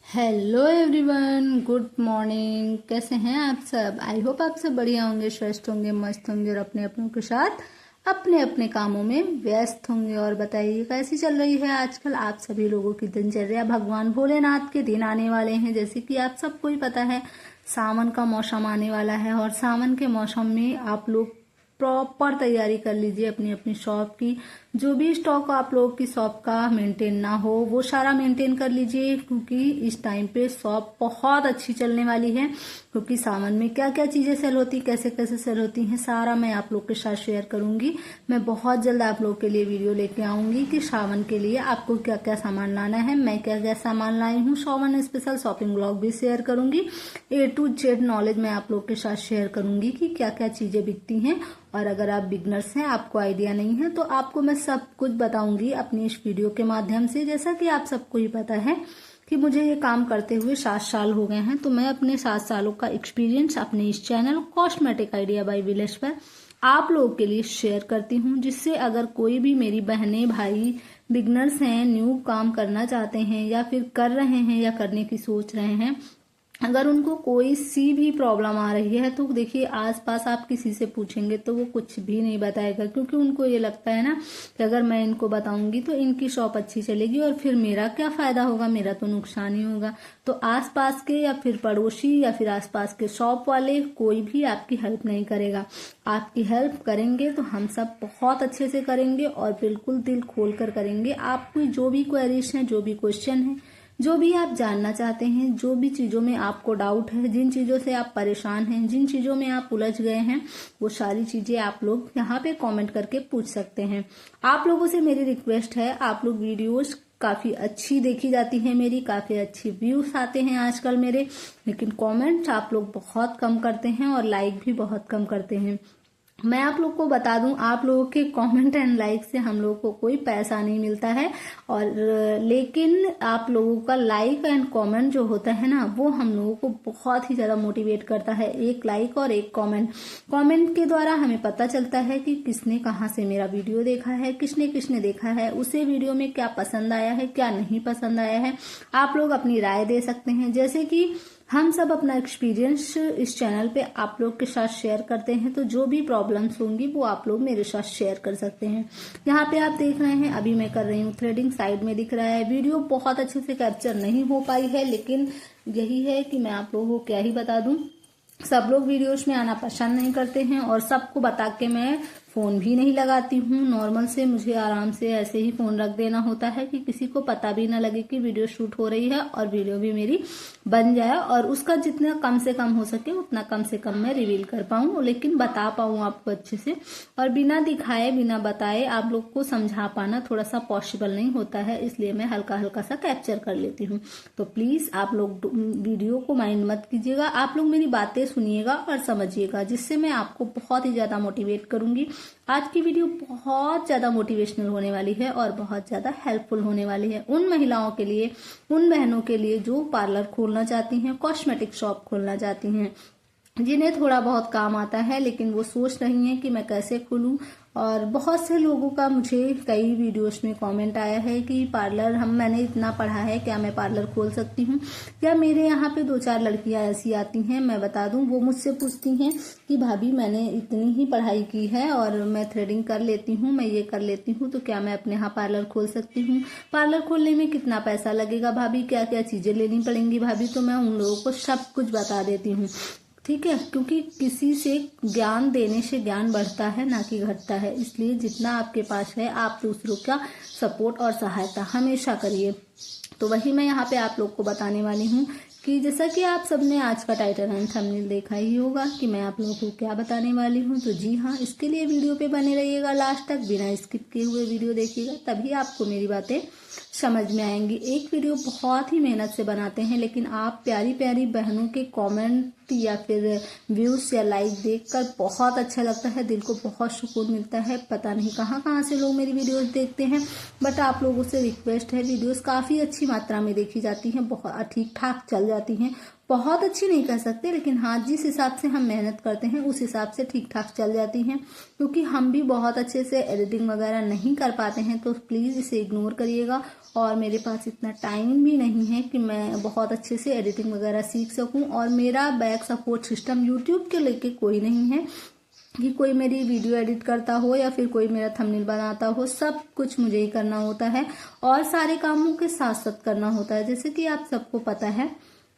Hello everyone, good morning. कैसे हैं आप सब? आई होप आप सब बढ़िया होंगे, स्वस्थ होंगे, मस्त होंगे और अपने अपनों के साथ अपने अपने कामों में व्यस्त होंगे। और बताइए कैसी चल रही है आजकल आप सभी लोगों की दिनचर्या। भगवान भोलेनाथ के दिन आने वाले हैं, जैसे कि आप सबको ही पता है सावन का मौसम आने वाला है। और सावन के मौसम में आप लोग प्रॉपर तैयारी कर लीजिए अपनी अपनी शॉप की। जो भी स्टॉक आप लोग की शॉप का मेंटेन ना हो वो सारा मेंटेन कर लीजिए, क्योंकि इस टाइम पे शॉप बहुत अच्छी चलने वाली है। क्योंकि सावन में क्या क्या चीजें सेल होती, कैसे कैसे सेल होती हैं, सारा मैं आप लोग के साथ शेयर करूंगी। मैं बहुत जल्द आप लोग के लिए वीडियो लेके आऊंगी कि सावन के लिए आपको क्या क्या सामान लाना है, मैं क्या क्या सामान लाई हूँ। सावन स्पेशल शॉपिंग ब्लॉग भी शेयर करूंगी। A to Z नॉलेज मैं आप लोग के साथ शेयर करूंगी कि क्या क्या चीजें बिकती हैं। और अगर आप बिगनर्स हैं, आपको आइडिया नहीं है, तो आपको मैं सब कुछ बताऊंगी अपनी इस वीडियो के माध्यम से। जैसा कि आप सबको ही पता है कि मुझे ये काम करते हुए 7 साल हो गए हैं, तो मैं अपने 7 सालों का एक्सपीरियंस अपने इस channel cosmetic idea by Vilesh पर आप लोगों के लिए शेयर करती हूँ। जिससे अगर कोई भी मेरी बहनें भाई बिगनर्स हैं, न्यू काम करना चाहते हैं या फिर कर रहे हैं या करने की सोच रहे हैं, अगर उनको कोई सी भी प्रॉब्लम आ रही है, तो देखिए आसपास आप किसी से पूछेंगे तो वो कुछ भी नहीं बताएगा। क्योंकि उनको ये लगता है ना कि अगर मैं इनको बताऊंगी तो इनकी शॉप अच्छी चलेगी और फिर मेरा क्या फायदा होगा, मेरा तो नुकसान ही होगा। तो आसपास के या फिर पड़ोसी या फिर आसपास के शॉप वाले कोई भी आपकी हेल्प नहीं करेगा। आपकी हेल्प करेंगे तो हम सब बहुत अच्छे से करेंगे और बिल्कुल दिल खोल कर करेंगे। आपकी जो भी क्वेरीज हैं, जो भी क्वेश्चन है, जो भी आप जानना चाहते हैं, जो भी चीजों में आपको डाउट है, जिन चीजों से आप परेशान हैं, जिन चीजों में आप उलझ गए हैं, वो सारी चीजें आप लोग यहाँ पे कमेंट करके पूछ सकते हैं। आप लोगों से मेरी रिक्वेस्ट है, आप लोग वीडियोस काफी अच्छी देखी जाती है मेरी, काफी अच्छी व्यूज आते हैं आजकल मेरे, लेकिन कमेंट्स आप लोग बहुत कम करते हैं और लाइक भी बहुत कम करते हैं। मैं आप लोग को बता दूं, आप लोगों के कमेंट एंड लाइक से हम लोगों को कोई पैसा नहीं मिलता है। और लेकिन आप लोगों का लाइक एंड कमेंट जो होता है ना, वो हम लोगों को बहुत ही ज्यादा मोटिवेट करता है। एक लाइक और एक कमेंट के द्वारा हमें पता चलता है कि किसने कहाँ से मेरा वीडियो देखा है, किसने किसने देखा है, उसे वीडियो में क्या पसंद आया है, क्या नहीं पसंद आया है। आप लोग अपनी राय दे सकते हैं। जैसे कि हम सब अपना एक्सपीरियंस इस चैनल पे आप लोग के साथ शेयर करते हैं, तो जो भी प्रॉब्लम्स होंगी वो आप लोग मेरे साथ शेयर कर सकते हैं। यहाँ पे आप देख रहे हैं अभी मैं कर रही हूँ थ्रेडिंग, साइड में दिख रहा है। वीडियो बहुत अच्छे से कैप्चर नहीं हो पाई है, लेकिन यही है कि मैं आप लोगों को क्या ही बता दूं। सब लोग वीडियोस में आना पसंद नहीं करते हैं और सबको बता के मैं फोन भी नहीं लगाती हूँ। नॉर्मल से मुझे आराम से ऐसे ही फोन रख देना होता है कि किसी को पता भी ना लगे कि वीडियो शूट हो रही है और वीडियो भी मेरी बन जाए। और उसका जितना कम से कम हो सके उतना कम से कम मैं रिवील कर पाऊँ, लेकिन बता पाऊँ आपको अच्छे से। और बिना दिखाए बिना बताए आप लोग को समझा पाना थोड़ा सा पॉसिबल नहीं होता है, इसलिए मैं हल्का हल्का सा कैप्चर कर लेती हूँ। तो प्लीज आप लोग वीडियो को माइंड मत कीजिएगा, आप लोग मेरी बातें सुनिएगा और समझिएगा, जिससे मैं आपको बहुत ही ज्यादा मोटिवेट करूंगी। आज की वीडियो बहुत ज्यादा मोटिवेशनल होने वाली है और बहुत ज्यादा हेल्पफुल होने वाली है उन महिलाओं के लिए, उन बहनों के लिए जो पार्लर खोलना चाहती हैं, कॉस्मेटिक शॉप खोलना चाहती हैं, जिन्हें थोड़ा बहुत काम आता है लेकिन वो सोच रही हैं कि मैं कैसे खोलूं। और बहुत से लोगों का मुझे कई वीडियोस में कमेंट आया है कि पार्लर मैंने इतना पढ़ा है, क्या मैं पार्लर खोल सकती हूँ? या मेरे यहाँ पे 2-4 लड़कियां ऐसी आती हैं, मैं बता दूं, वो मुझसे पूछती हैं कि भाभी मैंने इतनी ही पढ़ाई की है और मैं थ्रेडिंग कर लेती हूँ, मैं ये कर लेती हूँ, तो क्या मैं अपने यहाँ पार्लर खोल सकती हूँ? पार्लर खोलने में कितना पैसा लगेगा भाभी, क्या क्या चीजें लेनी पड़ेंगी भाभी? तो मैं उन लोगों को सब कुछ बता देती हूँ, ठीक है। क्योंकि किसी से ज्ञान देने से ज्ञान बढ़ता है, ना कि घटता है। इसलिए जितना आपके पास है आप दूसरों का सपोर्ट और सहायता हमेशा करिए। तो वही मैं यहाँ पे आप लोग को बताने वाली हूँ कि जैसा कि आप सबने आज का टाइटल एंड थंबनेल देखा ही होगा कि मैं आप लोगों को क्या बताने वाली हूँ। तो जी हाँ, इसके लिए वीडियो पे बने रहिएगा लास्ट तक, बिना स्किप किए हुए वीडियो देखिएगा, तभी आपको मेरी बातें समझ में आएंगी। एक वीडियो बहुत ही मेहनत से बनाते हैं, लेकिन आप प्यारी प्यारी बहनों के कमेंट या फिर व्यूज या लाइक देखकर बहुत अच्छा लगता है, दिल को बहुत सुकून मिलता है। पता नहीं कहाँ कहाँ से लोग मेरी वीडियोस देखते हैं, बट आप लोगों से रिक्वेस्ट है, वीडियोस काफी अच्छी मात्रा में देखी जाती हैं, बहुत ठीक ठाक चल जाती हैं, बहुत अच्छी नहीं कह सकते, लेकिन हाँ जिस हिसाब से हम मेहनत करते हैं उस हिसाब से ठीक ठाक चल जाती हैं। क्योंकि हम भी बहुत अच्छे से एडिटिंग वगैरह नहीं कर पाते हैं, तो प्लीज़ इसे इग्नोर करिएगा। और मेरे पास इतना टाइम भी नहीं है कि मैं बहुत अच्छे से एडिटिंग वगैरह सीख सकूं। और मेरा बैक सपोर्ट सिस्टम यूट्यूब के लेके कोई नहीं है कि कोई मेरी वीडियो एडिट करता हो या फिर कोई मेरा थंबनेल बनाता हो। सब कुछ मुझे ही करना होता है और सारे कामों के साथ साथ करना होता है। जैसे कि आप सबको पता है,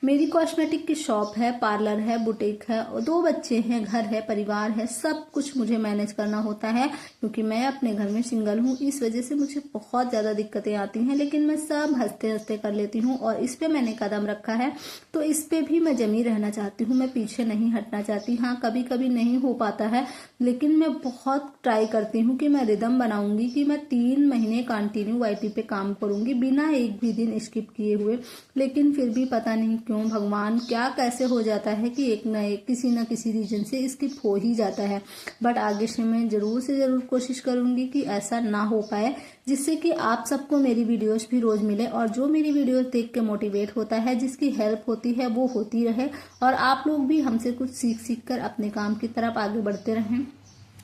मेरी कॉस्मेटिक की शॉप है, पार्लर है, बुटीक है, और 2 बच्चे हैं, घर है, परिवार है, सब कुछ मुझे मैनेज करना होता है। क्योंकि मैं अपने घर में सिंगल हूँ, इस वजह से मुझे बहुत ज़्यादा दिक्कतें आती हैं, लेकिन मैं सब हंसते हंसते कर लेती हूँ। और इस पे मैंने कदम रखा है, तो इस पे भी मैं जमी रहना चाहती हूँ, मैं पीछे नहीं हटना चाहती। हाँ कभी कभी नहीं हो पाता है, लेकिन मैं बहुत ट्राई करती हूँ कि मैं रिदम बनाऊंगी कि मैं 3 महीने कंटिन्यू वाईटी पे काम करूंगी बिना एक भी दिन स्किप किए हुए। लेकिन फिर भी पता नहीं क्यों भगवान क्या कैसे हो जाता है कि एक न एक किसी न किसी रीजन से स्किप हो ही जाता है। बट आगे से मैं जरूर से जरूर कोशिश करूंगी कि ऐसा ना हो पाए, जिससे कि आप सबको मेरी वीडियोस भी रोज मिले। और जो मेरी वीडियोस देख के मोटिवेट होता है, जिसकी हेल्प होती है, वो होती रहे और आप लोग भी हमसे कुछ सीख कर अपने काम की तरफ आगे बढ़ते रहें।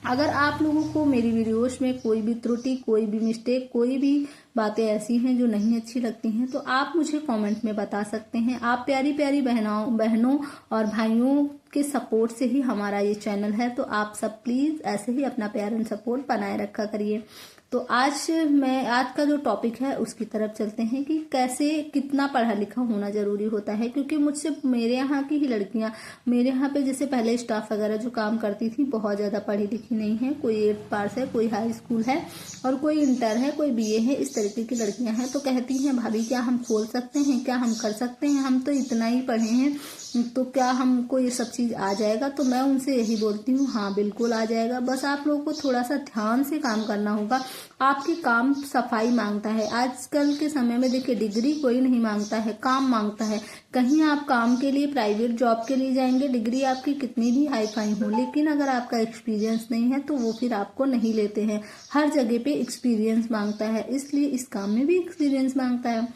अगर आप लोगों को मेरी वीडियोस में कोई भी त्रुटि, कोई भी मिस्टेक, कोई भी बातें ऐसी हैं जो नहीं अच्छी लगती हैं, तो आप मुझे कमेंट में बता सकते हैं। आप प्यारी प्यारी बहनों और भाइयों के सपोर्ट से ही हमारा ये चैनल है, तो आप सब प्लीज ऐसे ही अपना प्यार एंड सपोर्ट बनाए रखा करिए। तो आज का जो टॉपिक है उसकी तरफ चलते हैं कि कैसे कितना पढ़ा लिखा होना जरूरी होता है। क्योंकि मुझसे मेरे यहाँ की ही लड़कियां, मेरे यहाँ पे जैसे पहले स्टाफ वगैरह जो काम करती थी, बहुत ज्यादा पढ़ी लिखी नहीं है, कोई 8th पास है, कोई हाई स्कूल है और कोई इंटर है, कोई बीए है, इस तरीके की लड़कियां हैं। तो कहती हैं भाभी क्या हम खोल सकते हैं, क्या हम कर सकते हैं, हम तो इतना ही पढ़े हैं, तो क्या हमको ये सब चीज आ जाएगा। तो मैं उनसे यही बोलती हूँ, हाँ बिल्कुल आ जाएगा, बस आप लोगों को थोड़ा सा ध्यान से काम करना होगा। आपके काम सफाई मांगता है। आजकल के समय में देखिए, डिग्री कोई नहीं मांगता है, काम मांगता है। कहीं आप काम के लिए, प्राइवेट जॉब के लिए जाएंगे, डिग्री आपकी कितनी भी हाई फाई हो, लेकिन अगर आपका एक्सपीरियंस नहीं है तो वो फिर आपको नहीं लेते हैं। हर जगह पे एक्सपीरियंस मांगता है, इसलिए इस काम में भी एक्सपीरियंस मांगता है।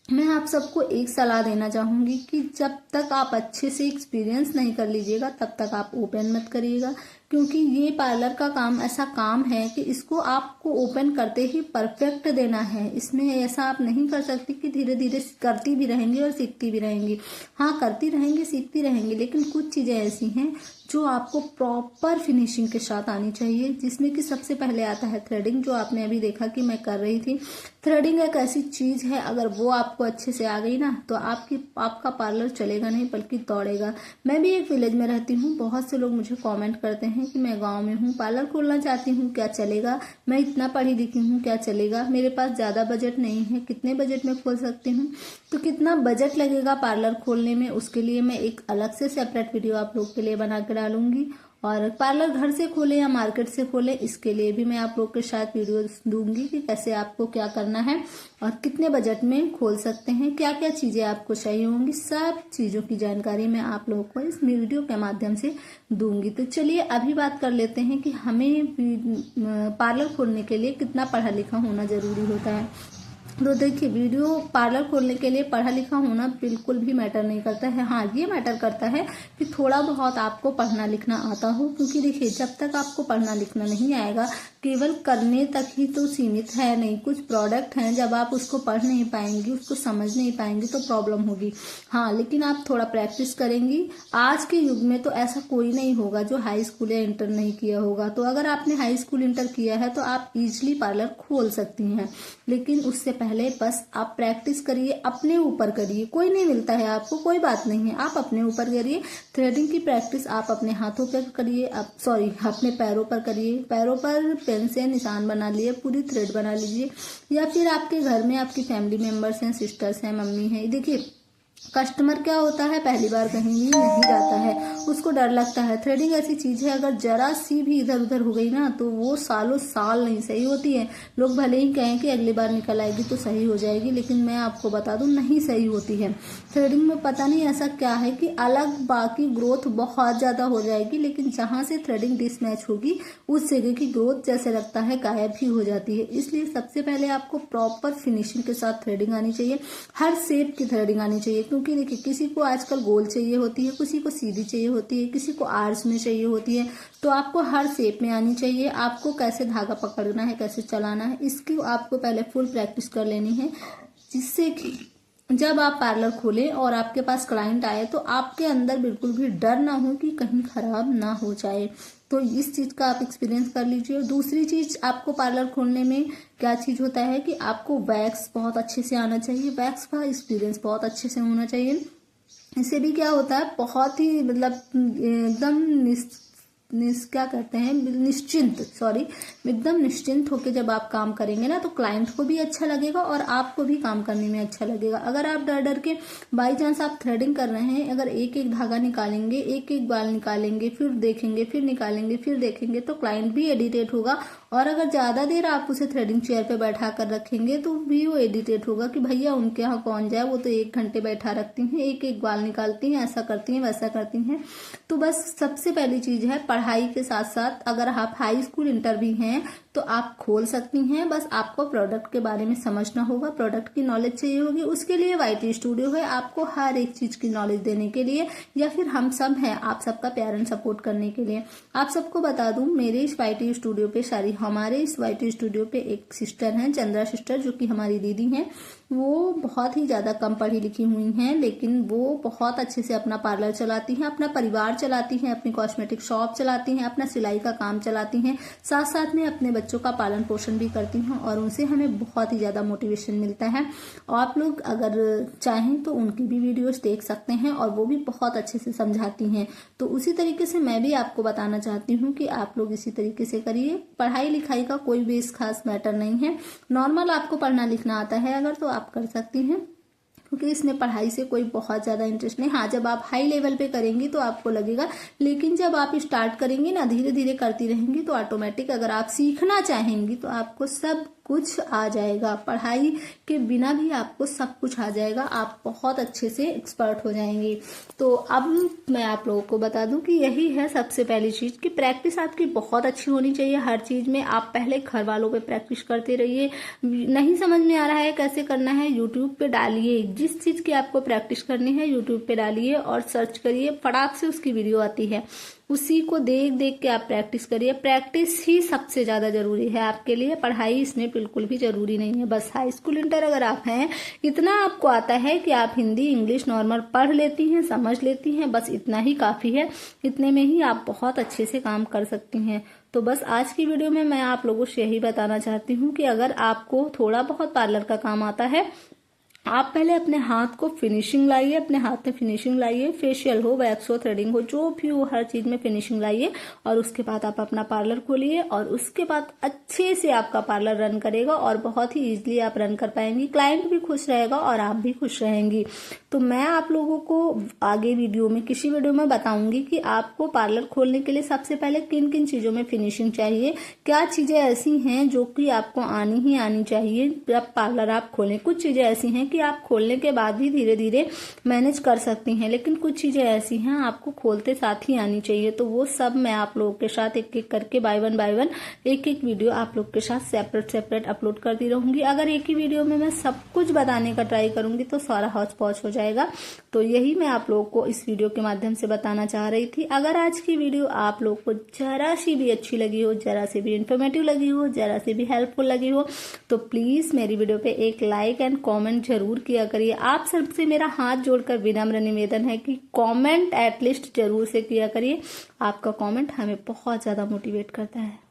मैं आप सबको एक सलाह देना चाहूंगी कि जब तक आप अच्छे से एक्सपीरियंस नहीं कर लीजिएगा, तब तक आप ओपन मत करिएगा। क्योंकि ये पार्लर का काम ऐसा काम है कि इसको आपको ओपन करते ही परफेक्ट देना है। इसमें ऐसा आप नहीं कर सकती कि धीरे धीरे करती भी रहेंगी और सीखती भी रहेंगी। हाँ करती रहेंगी, सीखती रहेंगी, लेकिन कुछ चीजें ऐसी हैं जो आपको प्रॉपर फिनिशिंग के साथ आनी चाहिए, जिसमें कि सबसे पहले आता है थ्रेडिंग, जो आपने अभी देखा कि मैं कर रही थी। थ्रेडिंग एक ऐसी चीज है, अगर वो आपको अच्छे से आ गई ना, तो आपका पार्लर चलेगा नहीं बल्कि दौड़ेगा। मैं भी एक विलेज में रहती हूँ, बहुत से लोग मुझे कमेंट करते हैं कि मैं गांव में हूँ, पार्लर खोलना चाहती हूँ, क्या चलेगा, मैं इतना पढ़ी लिखी हूँ, क्या चलेगा, मेरे पास ज्यादा बजट नहीं है, कितने बजट में खोल सकती हूँ। तो कितना बजट लगेगा पार्लर खोलने में, उसके लिए मैं एक अलग से सेपरेट वीडियो आप लोग के लिए बना कर डालूंगी। और पार्लर घर से खोले या मार्केट से खोले, इसके लिए भी मैं आप लोग के साथ वीडियो दूंगी कि कैसे आपको क्या करना है और कितने बजट में खोल सकते हैं, क्या क्या चीजें आपको चाहिए होंगी। सब चीजों की जानकारी मैं आप लोगों को इस वीडियो के माध्यम से दूंगी। तो चलिए अभी बात कर लेते हैं कि हमें पार्लर खोलने के लिए कितना पढ़ा लिखा होना जरूरी होता है। तो देखिए, वीडियो पार्लर खोलने के लिए पढ़ा लिखा होना बिल्कुल भी मैटर नहीं करता है। हाँ ये मैटर करता है कि थोड़ा बहुत आपको पढ़ना लिखना आता हो। क्योंकि देखिए, जब तक आपको पढ़ना लिखना नहीं आएगा, केवल करने तक ही तो सीमित है नहीं। कुछ प्रोडक्ट हैं, जब आप उसको पढ़ नहीं पाएंगी, उसको समझ नहीं पाएंगी तो प्रॉब्लम होगी। हाँ लेकिन आप थोड़ा प्रैक्टिस करेंगी। आज के युग में तो ऐसा कोई नहीं होगा जो हाई स्कूल या इंटर नहीं किया होगा। तो अगर आपने हाई स्कूल इंटर किया है तो आप इजिली पार्लर खोल सकती हैं, लेकिन उससे पहले बस आप प्रैक्टिस करिए, अपने ऊपर करिए। कोई नहीं मिलता है आपको, कोई बात नहीं है, आप अपने ऊपर करिए। थ्रेडिंग की प्रैक्टिस आप अपने हाथों पर करिए, अपने पैरों पर करिए। पैरों पर पेन से निशान बना लिए, पूरी थ्रेड बना लीजिए। या फिर आपके घर में आपकी फैमिली मेंबर्स हैं, सिस्टर्स हैं, मम्मी हैं। देखिए, कस्टमर क्या होता है, पहली बार कहीं भी नहीं जाता है, उसको डर लगता है। थ्रेडिंग ऐसी चीज है, अगर जरा सी भी इधर उधर हो गई ना, तो वो सालों साल नहीं सही होती है। लोग भले ही कहें कि अगली बार निकल आएगी तो सही हो जाएगी, लेकिन मैं आपको बता दूं नहीं सही होती है। थ्रेडिंग में पता नहीं ऐसा क्या है कि अलग बाकी ग्रोथ बहुत ज्यादा हो जाएगी, लेकिन जहां से थ्रेडिंग डिसमैच होगी उस जगह की ग्रोथ जैसे लगता है गायब ही हो जाती है। इसलिए सबसे पहले आपको प्रॉपर फिनिशिंग के साथ थ्रेडिंग आनी चाहिए, हर शेप की थ्रेडिंग आनी चाहिए। क्योंकि देखिए किसी को आजकल गोल चाहिए होती है, किसी को सीधी चाहिए होती है, किसी को आर्च में चाहिए होती है। तो आपको हर शेप में आनी चाहिए। आपको कैसे धागा पकड़ना है, कैसे चलाना है, इसकी आपको पहले फुल प्रैक्टिस कर लेनी है, जिससे कि जब आप पार्लर खोलें और आपके पास क्लाइंट आए तो आपके अंदर बिल्कुल भी डर ना हो कि कहीं खराब ना हो जाए। तो इस चीज का आप एक्सपीरियंस कर लीजिए। और दूसरी चीज, आपको पार्लर खोलने में क्या चीज होता है कि आपको वैक्स बहुत अच्छे से आना चाहिए, वैक्स का एक्सपीरियंस बहुत अच्छे से होना चाहिए। इससे भी क्या होता है, बहुत ही मतलब एकदम क्या कहते हैं, एकदम निश्चिंत होकर जब आप काम करेंगे ना तो क्लाइंट को भी अच्छा लगेगा और आपको भी काम करने में अच्छा लगेगा। अगर आप डर डर के बाई चांस आप थ्रेडिंग कर रहे हैं, अगर एक एक धागा निकालेंगे, एक एक बाल निकालेंगे, फिर देखेंगे, फिर निकालेंगे, फिर देखेंगे, तो क्लाइंट भी इरिटेट होगा। और अगर ज्यादा देर आप उसे थ्रेडिंग चेयर पे बैठा कर रखेंगे तो भी वो इरिटेट होगा कि भैया उनके यहाँ कौन जाए, वो तो 1 घंटे बैठा रखती हैं, एक एक बाल निकालती हैं, ऐसा करती हैं, वैसा करती हैं। तो बस सबसे पहली चीज है, पढ़ाई के साथ साथ अगर आप हाई स्कूल इंटर भी हैं तो आप खोल सकती हैं। बस आपको प्रोडक्ट के बारे में समझना होगा, प्रोडक्ट की नॉलेज चाहिए होगी। उसके लिए YT स्टूडियो है आपको हर एक चीज की नॉलेज देने के लिए, या फिर हम सब हैं आप सबका प्यार एंड सपोर्ट करने के लिए। आप सबको बता दूं, मेरे इस YT स्टूडियो पे हमारे इस YT स्टूडियो पे एक सिस्टर हैं, चंद्रा सिस्टर, जो कि हमारी दीदी हैं। वो बहुत ही ज्यादा कम पढ़ी लिखी हुई हैं, लेकिन वो बहुत अच्छे से अपना पार्लर चलाती हैं, अपना परिवार चलाती हैं, अपनी कॉस्मेटिक शॉप चलाती हैं, अपना सिलाई का काम चलाती हैं, साथ साथ में अपने बच्चों का पालन पोषण भी करती हैं, और उनसे हमें बहुत ही ज्यादा मोटिवेशन मिलता है। आप लोग अगर चाहें तो उनकी भी वीडियोस देख सकते हैं, और वो भी बहुत अच्छे से समझाती हैं। तो उसी तरीके से मैं भी आपको बताना चाहती हूँ कि आप लोग इसी तरीके से करिए। पढ़ाई लिखाई का कोई भी खास मैटर नहीं है, नॉर्मल आपको पढ़ना लिखना आता है अगर तो आप कर सकती हैं, क्योंकि इसमें पढ़ाई से कोई बहुत ज्यादा इंटरेस्ट नहीं। हाँ, जब आप हाई लेवल पे करेंगी तो आपको लगेगा, लेकिन जब आप स्टार्ट करेंगी ना, धीरे धीरे करती रहेंगी तो ऑटोमेटिक अगर आप सीखना चाहेंगी तो आपको सब कुछ आ जाएगा। पढ़ाई के बिना भी आपको सब कुछ आ जाएगा, आप बहुत अच्छे से एक्सपर्ट हो जाएंगी। तो अब मैं आप लोगों को बता दूं कि यही है सबसे पहली चीज कि प्रैक्टिस आपकी बहुत अच्छी होनी चाहिए हर चीज में। आप पहले घर वालों पे प्रैक्टिस करते रहिए। नहीं समझ में आ रहा है कैसे करना है, यूट्यूब पे डालिए, जिस चीज की आपको प्रैक्टिस करनी है यूट्यूब पे डालिए और सर्च करिए, फटाक से उसकी वीडियो आती है, उसी को देख देख के आप प्रैक्टिस करिए। प्रैक्टिस ही सबसे ज्यादा जरूरी है आपके लिए, पढ़ाई इसमें बिल्कुल भी जरूरी नहीं है। बस हाई स्कूल इंटर अगर आप हैं, इतना आपको आता है कि आप हिंदी इंग्लिश नॉर्मल पढ़ लेती हैं, समझ लेती हैं, बस इतना ही काफी है। इतने में ही आप बहुत अच्छे से काम कर सकती हैं। तो बस आज की वीडियो में मैं आप लोगों से यही बताना चाहती हूँ कि अगर आपको थोड़ा बहुत पार्लर का काम आता है, आप पहले अपने हाथ को फिनिशिंग लाइए, अपने हाथ में फिनिशिंग लाइए, फेशियल हो, वैक्स हो, थ्रेडिंग हो, जो भी हो हर चीज में फिनिशिंग लाइए, और उसके बाद आप अपना पार्लर खोलिए, और उसके बाद अच्छे से आपका पार्लर रन करेगा और बहुत ही इजीली आप रन कर पाएंगी। क्लाइंट भी खुश रहेगा और आप भी खुश रहेंगी। तो मैं आप लोगों को आगे वीडियो में किसी वीडियो में बताऊंगी कि आपको पार्लर खोलने के लिए सबसे पहले किन किन चीजों में फिनिशिंग चाहिए, क्या चीजें ऐसी हैं जो कि आपको आनी ही आनी चाहिए जब पार्लर आप खोलें। कुछ चीजें ऐसी हैं कि आप खोलने के बाद भी धीरे धीरे मैनेज कर सकती हैं, लेकिन कुछ चीजें ऐसी हैं आपको खोलते साथ ही आनी चाहिए। तो वो सब मैं आप लोगों के साथ एक एक करके बाय वन एक एक वीडियो आप लोग के साथ सेपरेट अपलोड करती रहूंगी। अगर एक ही वीडियो में मैं सब कुछ बताने का ट्राई करूंगी तो सारा हौच पौच हो जाएगा। तो यही मैं आप लोगों को इस वीडियो के माध्यम से बताना चाह रही थी। अगर आज की वीडियो आप लोग को जरा सी भी अच्छी लगी हो, जरा सी भी इन्फॉर्मेटिव लगी हो, जरा सी भी हेल्पफुल लगी हो, तो प्लीज मेरी वीडियो पे एक लाइक एंड कॉमेंट जरूर किया करिए। आप सबसे मेरा हाथ जोड़कर विनम्र निवेदन है कि कमेंट एटलीस्ट जरूर से किया करिए। आपका कमेंट हमें बहुत ज्यादा मोटिवेट करता है।